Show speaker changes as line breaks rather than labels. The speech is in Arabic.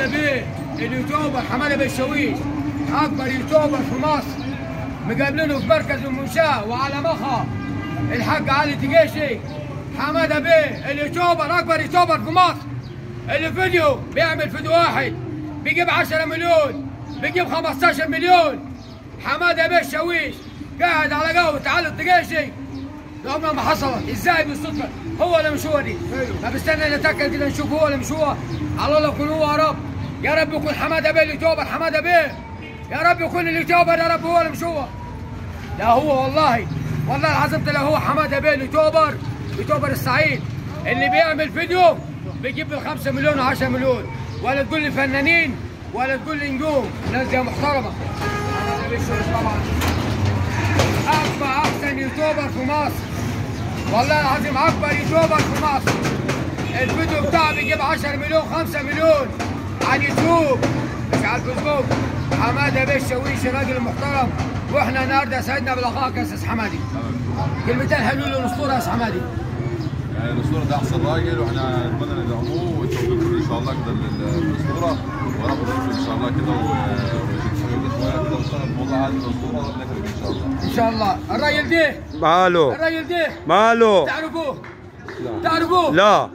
حماده بيه اليوتيوبر، حماده بيه الشاويش اكبر يوتيوبر في مصر، مقابلينه في مركز المنشاه وعلى مخا الحاج علي تقيشي. حماده بيه اليوتيوبر اكبر يوتيوبر في مصر، اللي فيديو بيعمل فيديو واحد بيجيب 10 مليون، بيجيب 15 مليون. حماده بيه الشاويش قاعد على قهوه علي التقيشي، عمرها ما حصلت. ازاي بالصدفه؟ هو ولا مش هو دي؟ ما بستنى نتاكد كده نشوف هو ولا مش هو. على الله يكون هو يا رب، يا رب يكون حماده بيه اليوتيوبر، حماده بيه يا رب يكون اليوتيوبر، يا رب هو ولا مش هو. لا هو والله العظيم طلع هو حماده بيه اليوتيوبر، يوتيوبر الصعيد اللي بيعمل فيديو بيجيب له 5 مليون و10 مليون. ولا تقول لي فنانين ولا تقول لي نجوم، ناس دي محترمه. حماده بيه الشاويش طبعا احسن يوتيوبر في مصر، والله العظيم اكبر يوتيوبر في مصر. الفيديو بتاعه بيجيب 10 مليون 5 مليون على اليوتيوب مش على الفيسبوك. حماده بيه الشاويش راجل محترم، واحنا النهارده سعدنا بلقائك يا استاذ حمادي. كلمتين حلوين للاسطوره يا استاذ حمادي.
يعني الاسطوره ده احسن راجل، واحنا نتمنى ندعموه والتوفيق له ان شاء الله كده للاسطوره، ورب يوفقه ان شاء الله كده الموضوع هذا الاسطوره ونكرم ان شاء الله.
ان شاء الله. الراجل ده
ماله؟
الراجل ده
ماله؟
تعرفوه؟ تعرفوه؟
لا.